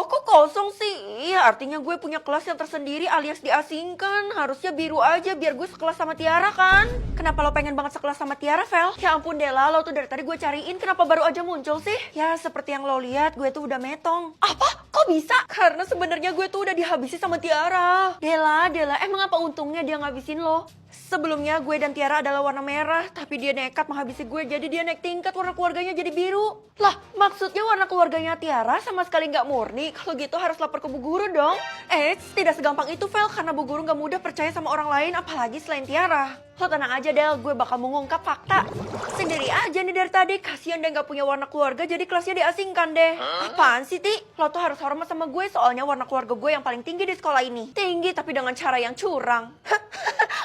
kok kosong sih? Iya, artinya gue punya kelas yang tersendiri alias diasingkan. Harusnya biru aja biar gue sekelas sama Tiara kan? Kenapa lo pengen banget sekelas sama Tiara, Vel? Ya ampun Dela, lo tuh dari tadi gue cariin, kenapa baru aja muncul sih? Ya seperti yang lo lihat, gue tuh udah metong. Apa? Kok bisa? Karena sebenarnya gue tuh udah dihabisi sama Tiara. Dela, emang apa untungnya dia ngabisin lo? Sebelumnya gue dan Tiara adalah warna merah, tapi dia nekat menghabisi gue, jadi dia naik tingkat warna keluarganya jadi biru. Lah, maksudnya warna keluarganya Tiara sama sekali nggak murni, kalau gitu harus lapor ke Bu Guru dong. Tidak segampang itu, Vel, karena Bu Guru nggak mudah percaya sama orang lain, apalagi selain Tiara. Lo tenang aja, Del, gue bakal mengungkap fakta. Sendiri aja nih dari tadi, kasihan dia nggak punya warna keluarga, jadi kelasnya diasingkan deh. Apaan sih, Ti? Lo tuh harus hormat sama gue, soalnya warna keluarga gue yang paling tinggi di sekolah ini. Tinggi, tapi dengan cara yang curang.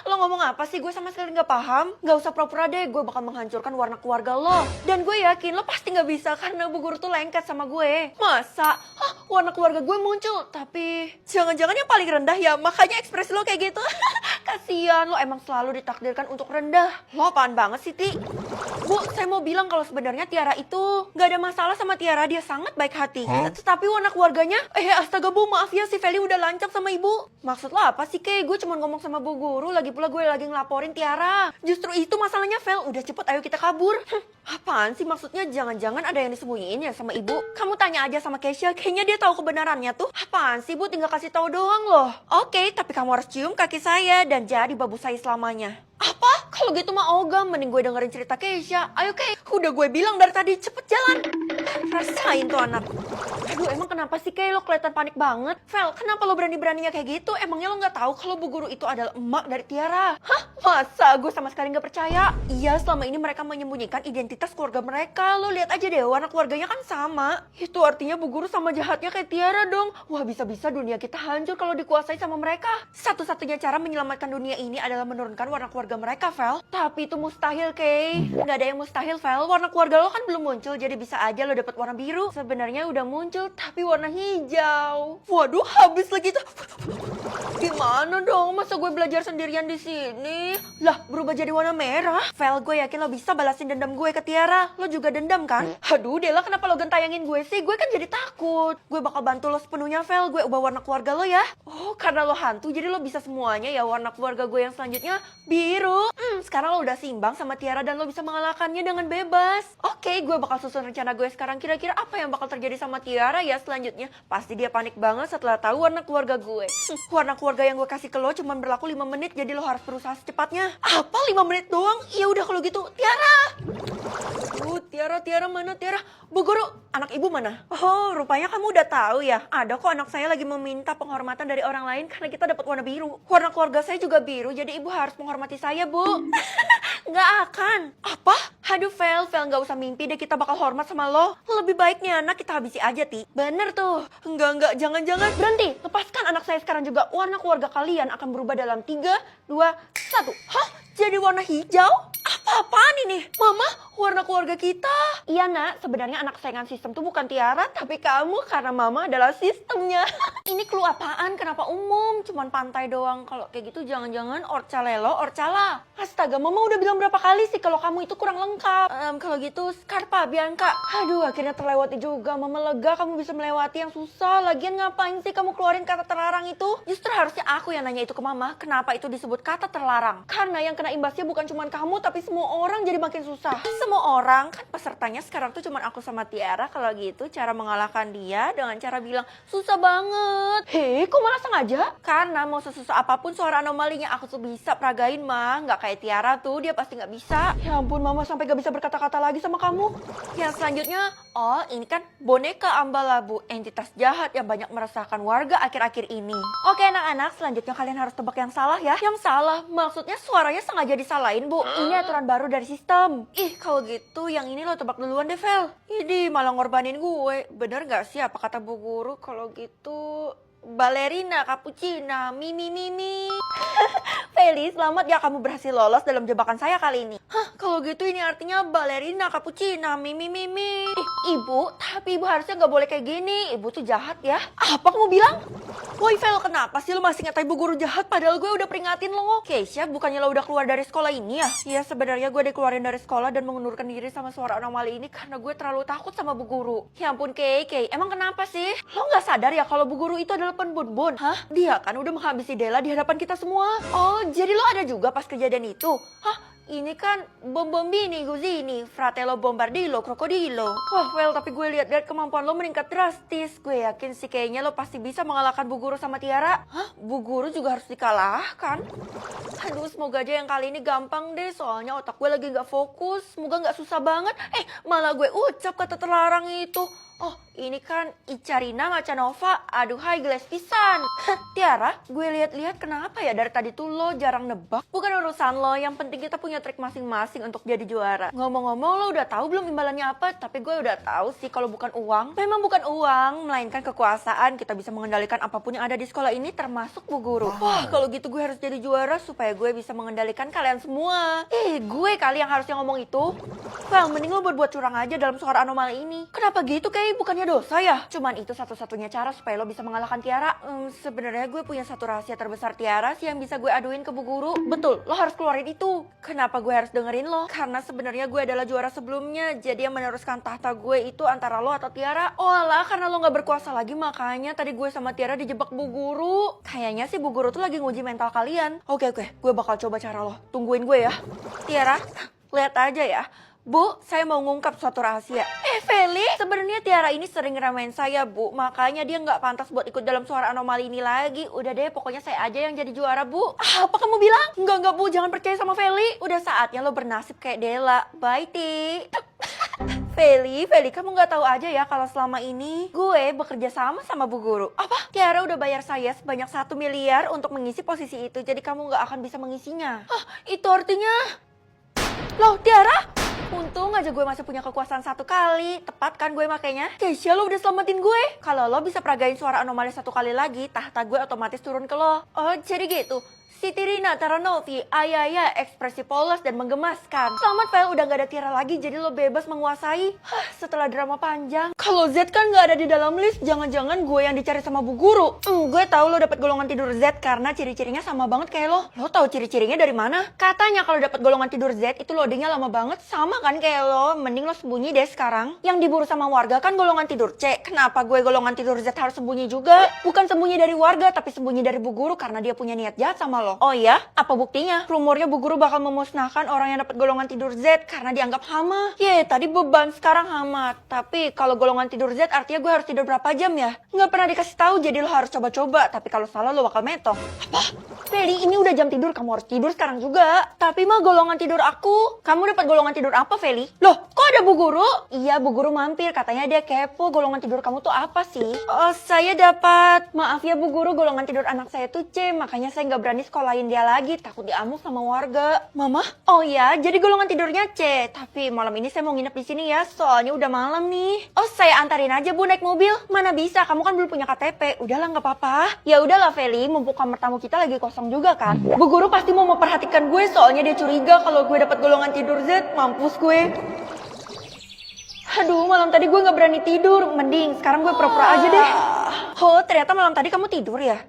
Lo ngomong apa sih? Gue sama sekali nggak paham. Nggak usah pura-pura deh, gue bakal menghancurkan warna keluarga lo. Dan gue yakin lo pasti nggak bisa karena Bu Guru tuh lengket sama gue. Masa? Warna keluarga gue muncul, tapi jangan-jangan yang paling rendah ya, makanya ekspresi lo kayak gitu. Kasian, lo emang selalu ditakdirkan untuk rendah. Lo apaan banget sih, Ti? Bu, saya mau bilang kalau sebenarnya Tiara itu nggak ada masalah sama Tiara, dia sangat baik hati. Tetapi warna keluarganya, astaga Bu, maaf ya si Feli udah lancap sama ibu. Maksud lo apa sih, Kay? Gue cuma ngomong sama Bu Guru, lagi pula gue lagi ngelaporin Tiara. Justru itu masalahnya, Vel. Udah cepet, ayo kita kabur. Apaan sih maksudnya? Jangan-jangan ada yang disembunyiin ya sama ibu? Kamu tanya aja sama Keisha, kayaknya dia tahu kebenarannya tuh. Apaan sih, Bu? Tinggal kasih tahu doang loh. Oke, tapi kamu harus cium kaki saya dan jadi babu saya selamanya. Apa? Kalau gitu mah ogah, mending gue dengerin cerita Keisha. Ayo Kay, udah gue bilang dari tadi, cepet jalan. Rasain tuh anak. Aduh, emang kenapa sih Kay, lo kelihatan panik banget? Vel, kenapa lo berani-beraninya kayak gitu? Emangnya lo gak tahu kalau Bu Guru itu adalah emak dari Tiara? Hah? Masa? Gue sama sekali gak percaya. Iya, selama ini mereka menyembunyikan identitas keluarga mereka. Lo lihat aja deh, warna keluarganya kan sama. Itu artinya Bu Guru sama jahatnya kayak Tiara dong. Wah, bisa-bisa dunia kita hancur kalau dikuasai sama mereka. Satu-satunya cara menyelamatkan dunia ini adalah menurunkan warna keluarga mereka, Vel. Tapi itu mustahil, Kay. Gak ada yang mustahil, Vel. Warna keluarga lo kan belum muncul, jadi bisa aja lo dapet warna biru. Sebenarnya udah muncul, tapi warna hijau. Waduh, habis lagi tuh. Gimana dong? Masa gue belajar sendirian di sini? Lah, berubah jadi warna merah. Vel, gue yakin lo bisa balasin dendam gue ke Tiara. Lo juga dendam kan? Aduh, Dela, kenapa lo gentayangin gue sih? Gue kan jadi takut. Gue bakal bantu lo sepenuhnya, Vel. Gue ubah warna keluarga lo ya. Oh, karena lo hantu, jadi lo bisa semuanya ya. Warna keluarga gue yang selanjutnya biru. Sekarang lo udah seimbang sama Tiara dan lo bisa mengalahkannya dengan bebas. Oke, gue bakal susun rencana gue sekarang. Kira-kira apa yang bakal terjadi sama Tiara ya selanjutnya? Pasti dia panik banget setelah tahu warna keluarga gue. Warna keluarga yang gue kasih ke lo cuma berlaku 5 menit, jadi lo harus berusaha secepatnya. Apa 5 menit doang? Ya udah kalau gitu, Tiara. Tiara mana Tiara? Bu Guru, anak ibu mana? Oh, rupanya kamu udah tahu ya. Ada kok, anak saya lagi meminta penghormatan dari orang lain karena kita dapat warna biru. Warna keluarga saya juga biru, jadi ibu harus menghormati saya, Bu. Nggak akan. Apa? Aduh, Vel, nggak usah mimpi deh, kita bakal hormat sama lo. Lebih baiknya anak kita habisi aja, Ti. Bener tuh. Enggak, jangan. Berhenti, lepaskan anak saya sekarang juga. Warna keluarga kalian akan berubah dalam 3, 2, 1. Hah? Jadi warna hijau? Apa-apaan ini? Mama, warna keluarga kita. Iya nak, sebenarnya anak sayangan sistem tuh bukan Tiara, tapi kamu karena mama adalah sistemnya. Ini clue apaan? Kenapa umum? Cuman pantai doang. Kalau kayak gitu jangan-jangan Orcalelo, Orcala. Astaga, mama udah bilang berapa kali sih kalau kamu itu kurang lengkap. Kalau gitu Scarpa, Bianca. Aduh, akhirnya terlewati juga. Mama lega kamu bisa melewati yang susah. Lagian ngapain sih kamu keluarin kata terlarang itu? Justru harusnya aku yang nanya itu ke mama. Kenapa itu disebut kata terlarang? Karena yang kena imbasnya bukan cuma kamu, tapi semua orang jadi makin susah. Semua orang, kan pesertanya sekarang tuh cuma aku sama Tiara. Kalau gitu cara mengalahkan dia dengan cara bilang susah banget. Hei, kok malah sengaja? Karena mau sesusah apapun suara anomalinya aku tuh bisa peragain mah. Nggak kayak Tiara tuh, dia pasti nggak bisa. Ya ampun, mama sampai nggak bisa berkata-kata lagi sama kamu. Yang selanjutnya, oh ini kan boneka Ambalabu, entitas jahat yang banyak meresahkan warga akhir-akhir ini. Oke anak-anak, selanjutnya kalian harus tebak yang salah ya. Yang salah, maksudnya suaranya sengaja disalahin, Bu. Ini aturan baru dari sistem. Ih, kalau gitu yang ini lo tebak duluan deh, Vel. Ini malah ngorbanin gue. Bener gak sih apa kata Bu Guru? Kalau gitu Ballerina, cappuccino, mimi mimi. Feli, selamat ya kamu berhasil lolos dalam jebakan saya kali ini. Hah, kalau gitu ini artinya ballerina, cappuccino, mimi mimi. Ibu, tapi ibu harusnya nggak boleh kayak gini. Ibu tuh jahat ya. Apa kamu bilang? Woi Vel, kenapa sih lo masih ngatain bu guru jahat padahal gue udah peringatin lo? Keisha, bukannya lo udah keluar dari sekolah ini ya? Iya, sebenarnya gue dikeluarin dari sekolah dan mengundurkan diri sama suara anomali ini karena gue terlalu takut sama bu guru. Ya ampun Kei, emang kenapa sih? Lo nggak sadar ya kalau bu guru itu adalah penbun-bun? Hah? Dia kan udah menghabisi Della di hadapan kita semua. Oh, jadi lo ada juga pas kejadian itu? Hah? Ini kan bombini, guzini, fratello bombardillo, krokodilo. Wah, Well, tapi gue lihat kemampuan lo meningkat drastis. Gue yakin sih kayaknya lo pasti bisa mengalahkan Bu Guru sama Tiara. Hah? Bu Guru juga harus dikalahkan? Aduh, semoga aja yang kali ini gampang deh. Soalnya otak gue lagi gak fokus. Semoga gak susah banget. Malah gue ucap kata terlarang itu. Oh, ini kan Icarina Macanova. Aduhai, geles pisan. Tiara, gue lihat-lihat kenapa ya dari tadi tuh lo jarang nebak? Bukan urusan lo, yang penting kita punya trik masing-masing untuk jadi juara. Ngomong-ngomong, lo udah tahu belum imbalannya apa? Tapi gue udah tahu sih kalau bukan uang. Memang bukan uang, melainkan kekuasaan. Kita bisa mengendalikan apapun yang ada di sekolah ini, termasuk Bu Guru. Wah, kalau gitu gue harus jadi juara supaya gue bisa mengendalikan kalian semua. Gue kali yang harusnya ngomong itu. Well, mending lo buat curang aja dalam suara anomali ini. Kenapa gitu, Kay? Bukannya dosa ya? Cuman itu satu-satunya cara supaya lo bisa mengalahkan Tiara. Sebenarnya gue punya satu rahasia terbesar Tiara sih yang bisa gue aduin ke Bu Guru. Betul, lo harus keluarin itu. Kenapa gue harus dengerin lo? Karena sebenarnya gue adalah juara sebelumnya. Jadi yang meneruskan tahta gue itu antara lo atau Tiara. Oh alah, karena lo gak berkuasa lagi makanya tadi gue sama Tiara dijebak Bu Guru. Kayaknya sih Bu Guru tuh lagi nguji mental kalian. Oke, gue bakal coba cara lo. Tungguin gue ya. Tiara, lihat aja ya. Bu, saya mau ngungkap suatu rahasia. Feli, sebenarnya Tiara ini sering ngeramein saya, Bu. Makanya dia nggak pantas buat ikut dalam suara anomali ini lagi. Udah deh, pokoknya saya aja yang jadi juara, Bu. Apa kamu bilang? Enggak, Bu. Jangan percaya sama Feli. Udah saatnya lo bernasib kayak Della. Bye, Ti. Feli, kamu nggak tahu aja ya kalau selama ini gue bekerja sama Bu Guru. Apa? Tiara udah bayar saya sebanyak 1 miliar untuk mengisi posisi itu. Jadi kamu nggak akan bisa mengisinya. Itu artinya... Loh, Tiara? Untung aja gue masih punya kekuasaan 1 kali. Tepat kan gue makanya? Keisha, lo udah selamatin gue. Kalau lo bisa peragain suara anomali 1 kali lagi, tahta gue otomatis turun ke lo. Oh, jadi gitu. Sitirina Taranovi, ayaya, ekspresi polos dan menggemaskan. Selamat, Vel, udah gak ada Tiara lagi, jadi lo bebas menguasai. Setelah drama panjang. Kalau Z kan gak ada di dalam list, jangan-jangan gue yang dicari sama Bu Guru. Gue tahu lo dapat golongan tidur Z karena ciri-cirinya sama banget kayak lo. Lo tahu ciri-cirinya dari mana? Katanya kalau dapat golongan tidur Z itu loadingnya lama banget, sama kan kayak lo. Mending lo sembunyi deh sekarang. Yang diburu sama warga kan golongan tidur C. Kenapa gue golongan tidur Z harus sembunyi juga? Bukan sembunyi dari warga, tapi sembunyi dari Bu Guru karena dia punya niat jahat sama lo. Oh iya? Apa buktinya? Rumornya Bu Guru bakal memusnahkan orang yang dapat golongan tidur Z karena dianggap hama. Tadi beban, sekarang hama. Tapi kalau golongan tidur Z artinya gue harus tidur berapa jam ya? Nggak pernah dikasih tahu, jadi lo harus coba-coba. Tapi kalau salah lo bakal metong. Apa? Feli, ini udah jam tidur, kamu harus tidur sekarang juga. Tapi mah golongan tidur aku. Kamu dapat golongan tidur apa, Feli? Loh, kok ada Bu Guru? Iya, Bu Guru mampir. Katanya dia kepo golongan tidur kamu tuh apa sih? Oh, saya dapat. Maaf ya Bu Guru, golongan tidur anak saya tuh C. Makanya saya nggak berani sekolahin dia lagi, takut diamuk sama warga. Mama? Oh ya, jadi golongan tidurnya C. Tapi malam ini saya mau nginep di sini ya, soalnya udah malam nih. Oh, saya antarin aja Bu naik mobil. Mana bisa, kamu kan belum punya KTP. Udahlah, nggak apa-apa. Ya udahlah Feli, mumpung kamar tamu kita lagi kosong juga kan. Bu Guru pasti mau memperhatikan gue, soalnya dia curiga kalau gue dapat golongan tidur Z. Mampus gue. Aduh, malam tadi gue gak berani tidur. Mending sekarang gue pura-pura aja deh. Oh, ternyata malam tadi kamu tidur ya?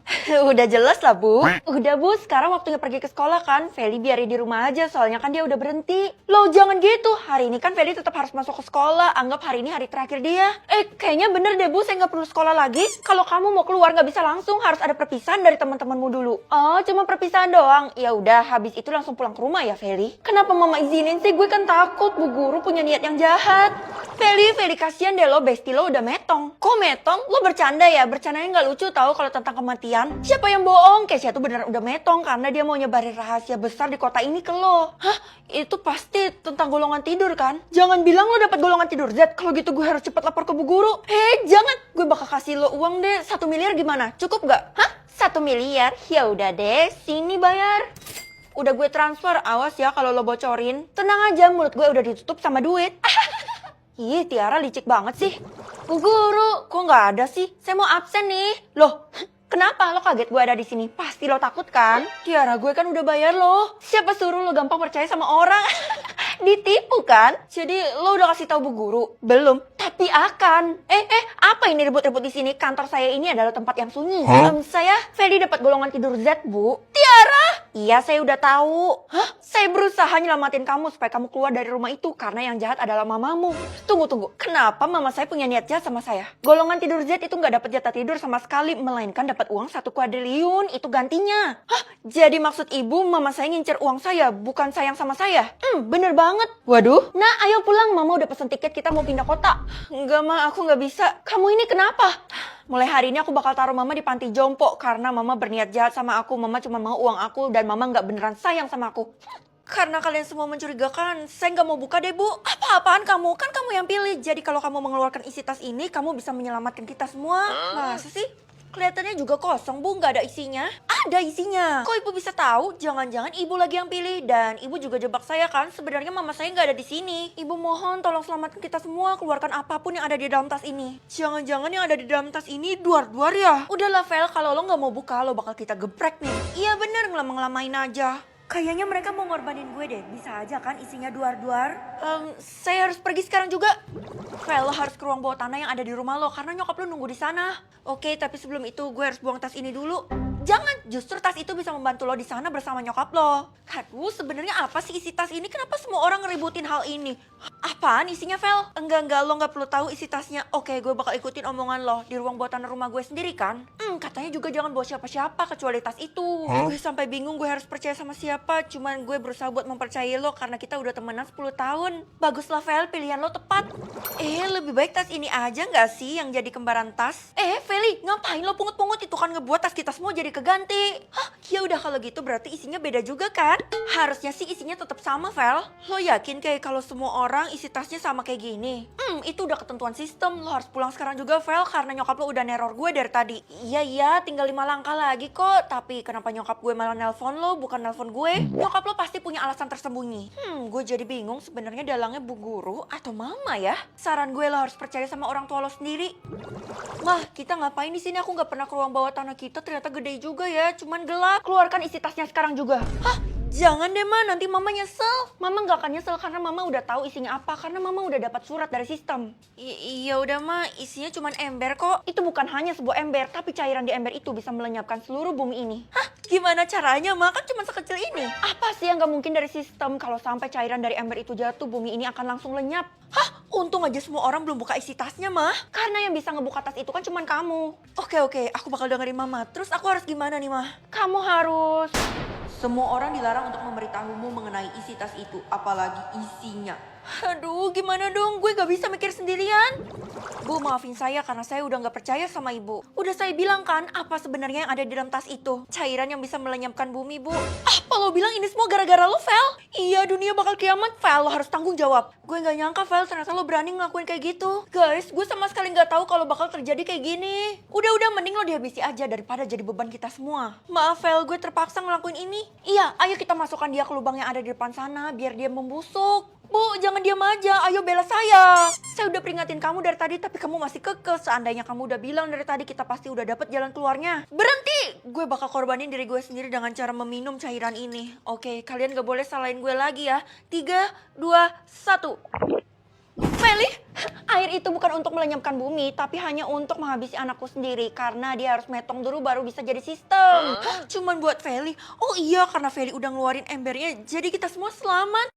Udah jelas lah, Bu. Udah, Bu. Sekarang waktunya pergi ke sekolah kan? Feli biarin di rumah aja, soalnya kan dia udah berhenti. Loh, jangan gitu. Hari ini kan Feli tetap harus masuk ke sekolah. Anggap hari ini hari terakhir dia. Kayaknya bener deh, Bu. Saya gak perlu sekolah lagi. Kalau kamu mau keluar gak bisa langsung. Harus ada perpisahan dari teman-temanmu dulu. Oh, cuma perpisahan doang? Ya udah, habis itu langsung pulang ke rumah ya, Feli. Kenapa Mama izinin sih? Gue kan takut Bu Guru punya niat yang jahat. Feli, kasihan deh lo, bestie lo udah metong. Kok metong? Lo bercanda ya? Bercandanya nggak lucu tahu kalau tentang kematian. Siapa yang bohong? Keisha tuh beneran udah metong karena dia mau nyebarin rahasia besar di kota ini ke lo. Hah? Itu pasti tentang golongan tidur kan? Jangan bilang lo dapat golongan tidur Z. Kalau gitu gue harus cepat lapor ke Bu Guru. Jangan. Gue bakal kasih lo uang deh. 1 miliar gimana? Cukup nggak? Hah? 1 miliar? Ya udah deh, sini bayar. Udah gue transfer, awas ya kalau lo bocorin. Tenang aja, mulut gue udah ditutup sama duit. Ih, Tiara licik banget sih. Bu Guru, kok nggak ada sih? Saya mau absen nih. Loh, Kenapa lo kaget gue ada di sini? Pasti lo takut kan? Tiara, gue kan udah bayar lo. Siapa suruh lo gampang percaya sama orang? Ditipu kan? Jadi lo udah kasih tahu Bu Guru? Belum, tapi akan. Apa ini ribut-ribut di sini? Kantor saya ini adalah tempat yang sunyi. Saya Feli dapat golongan tidur Z, Bu. Tiara? Iya, saya udah tahu. Saya berusaha nyelamatin kamu supaya kamu keluar dari rumah itu karena yang jahat adalah mamamu. Tunggu. Kenapa mama saya punya niat jahat sama saya? Golongan tidur Z itu nggak dapat jatah tidur sama sekali, melainkan dapat uang 1 kuadriliun. Itu gantinya. Jadi maksud ibu mama saya ngincer uang saya, bukan sayang sama saya? Bener banget. Waduh. Nah, ayo pulang. Mama udah pesen tiket, kita mau pindah kota. Enggak, Ma. Aku nggak bisa. Kamu ini kenapa? Mulai hari ini aku bakal taruh mama di panti jompo karena mama berniat jahat sama aku. Mama cuma mau uang aku dan mama nggak beneran sayang sama aku. Karena kalian semua mencurigakan, saya nggak mau buka deh, Bu. Apa-apaan kamu? Kan kamu yang pilih. Jadi kalau kamu mengeluarkan isi tas ini, kamu bisa menyelamatkan kita semua. Masa sih? Kelihatannya juga kosong, Bu. Nggak ada isinya. Ada isinya. Kok ibu bisa tahu? Jangan-jangan ibu lagi yang pilih. Dan ibu juga jebak saya kan? Sebenarnya mama saya nggak ada di sini. Ibu mohon tolong selamatkan kita semua. Keluarkan apapun yang ada di dalam tas ini. Jangan-jangan yang ada di dalam tas ini duar-duar ya? Udahlah, Vel. Kalau lo nggak mau buka, lo bakal kita geprek nih. Iya bener, ngelama-ngelamain aja. Kayaknya mereka mau ngorbanin gue deh. Bisa aja kan isinya duar-duar. Saya harus pergi sekarang juga. Vel, lo harus ke ruang bawah tanah yang ada di rumah lo. Karena nyokap lo nunggu di sana. Oke, tapi sebelum itu gue harus buang tas ini dulu. Jangan, justru tas itu bisa membantu lo di sana bersama nyokap lo. Aduh, sebenarnya apa sih isi tas ini? Kenapa semua orang ngeributin hal ini? Apaan isinya, Vel? Enggak, lo nggak perlu tahu isi tasnya. Oke, gue bakal ikutin omongan lo di ruang bawah tanah rumah gue sendiri kan? Katanya juga jangan bawa siapa-siapa kecuali tas itu. Gue sampai bingung gue harus percaya sama siapa. Cuman gue berusaha buat mempercayai lo karena kita udah temenan 10 tahun. Baguslah, Vel, pilihan lo tepat. Lebih baik tas ini aja nggak sih yang jadi kembaran tas? Feli, ngapain lo pungut-pungut? Itu kan ngebuat tas kita semua jadi keganti. Ya udah kalau gitu berarti isinya beda juga kan? Harusnya sih isinya tetap sama, Vel. Lo yakin kayak kalau semua orang isi tasnya sama kayak gini? Itu udah ketentuan sistem. Lo harus pulang sekarang juga, Vel, karena nyokap lo udah neror gue dari tadi. Iya, tinggal 5 langkah lagi kok. Tapi kenapa nyokap gue malah nelpon lo, bukan nelpon gue? Nyokap lo pasti punya alasan tersembunyi. Gue jadi bingung sebenarnya dalangnya Bu Guru atau mama ya? Saran gue lo harus percaya sama orang tua lo sendiri. Mah, kita ngapain di sini? Aku nggak pernah ke ruang bawah tanah kita. Ternyata gede juga ya, cuman gelap. Keluarkan isi tasnya sekarang juga. Jangan deh, Ma, nanti mama nyesel. Mama nggak akan nyesel karena mama udah tahu isinya apa. Karena mama udah dapat surat dari sistem. Iya udah, Ma, isinya cuman ember kok. Itu bukan hanya sebuah ember, tapi cairan di ember itu bisa melenyapkan seluruh bumi ini. Gimana caranya, Ma? Kan cuma sekecil ini. Apa sih yang nggak mungkin dari sistem? Kalau sampai cairan dari ember itu jatuh, bumi ini akan langsung lenyap. Untung aja semua orang belum buka isi tasnya, Ma. Karena yang bisa ngebuka tas itu kan cuman kamu. Oke, aku bakal dengerin Mama. Terus aku harus gimana nih, Ma? Kamu harus... Semua orang dilarang untuk memberitahumu mengenai isi tas itu, apalagi isinya. Aduh, gimana dong? Gue gak bisa mikir sendirian. Bu, maafin saya karena saya udah gak percaya sama ibu. Udah saya bilang kan, apa sebenarnya yang ada di dalam tas itu? Cairan yang bisa melenyapkan bumi, Bu. Apa lo bilang ini semua gara-gara lo, Vel? Iya, dunia bakal kiamat, Vel. Lo harus tanggung jawab. Gue gak nyangka, Vel, ternyata lo berani ngelakuin kayak gitu. Guys, gue sama sekali gak tahu kalau bakal terjadi kayak gini. Udah, mending lo dihabisi aja daripada jadi beban kita semua. Maaf, Vel, gue terpaksa ngelakuin ini. Iya, ayo kita masukkan dia ke lubang yang ada di depan sana biar dia membusuk. Bu, jangan diam aja. Ayo bela saya. Saya udah peringatin kamu dari tadi, tapi kamu masih kekeh. Seandainya kamu udah bilang dari tadi, kita pasti udah dapet jalan keluarnya. Berhenti! Gue bakal korbanin diri gue sendiri dengan cara meminum cairan ini. Oke, kalian gak boleh salahin gue lagi ya. 3, 2, 1. Feli, air itu bukan untuk melenyapkan bumi, tapi hanya untuk menghabisi anakku sendiri. Karena dia harus metong dulu baru bisa jadi sistem. Cuman buat Feli. Oh iya, karena Feli udah ngeluarin embernya, jadi kita semua selamat.